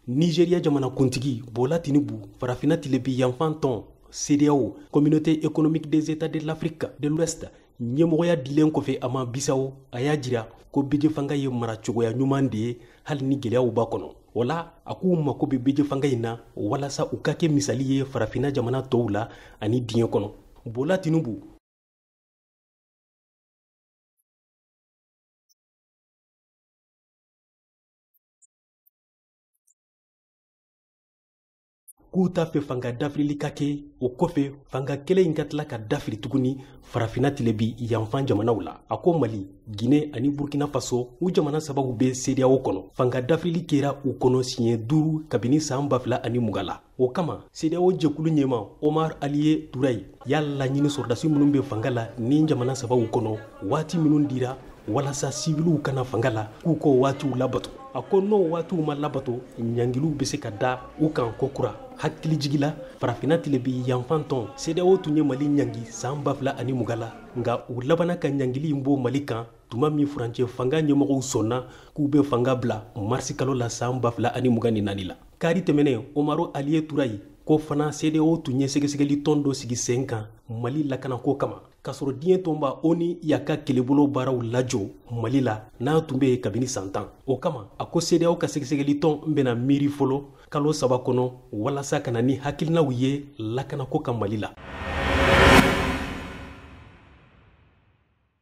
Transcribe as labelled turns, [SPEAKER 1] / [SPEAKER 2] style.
[SPEAKER 1] Nigeria jamana kuntigi Bola Tinubu farafina tilebi yanfan tɔn CEDEAO Communauté économique des États de l'Afrique de l'Ouest ɲɛmɔgɔya dilen kɔfɛ a ma Bisawo a y'a jira ko beje fanga ye mara cogoya ɲuman de ye hali ni gɛlɛyaw b'a kɔnɔ. Wala a k'u mako bɛ beje fanga in na walasa u ka kɛ misali ye farafina jamana tɔw la ani diɲɛ kɔnɔ. Bola Tinubu k'u t'a fɛ fanga dafirili ka kɛ o kɔfɛ fanga kɛlɛ in ka tila ka dafiri tuguni farafina tilebi yanfan jamanaw la. A ko Mali, Guinée ani Burkina Faso u jamana sababu bɛ CEDEAO kɔnɔ. Fanga dafirili kɛra u kɔnɔ siɲɛ 5 kabini san 2020 la. O kama CEDEAO jɛkulu ɲɛma Omar Aliye Touraye y'a laɲini sɔrɔdasi minnu bɛ fanga la ni jamana sababu kɔnɔ waati minnu dira walasa sibiliw kana fanga la k'u ko waatiw labato. A ko n'o waatiw ma labato ɲangiliw bɛ se ka da u kan kokura. Hakili jigila farafina tilebi yanfan tɔn CEDEAO tun ye Mali ɲangi san 2020 la nka u labana ka ɲangili in bɔ Mali kan tuma min furancɛ fanga ɲɛmɔgɔw sɔnna k'u bɛ fanga bila marisi kalo la san 2024 la. Kari tɛmɛnen Omaru Aliye Touraye ko fana CEDEAO tun ye sɛgɛsɛgɛli tɔn dɔ sigi sen kan Mali lakanako kama k'a sɔrɔ diɲɛ tɔnba ONU y'a ka kɛlɛbolo baaraw lajɔ Mali la n'a tun bɛ kabini san 10. O kama a ko CEDEAO ka sɛgɛsɛgɛli tɔn bɛna miiri fɔlɔ kalo 3 kɔnɔ walasa ka na ni hakilinaw ye lakanako ka Mali la.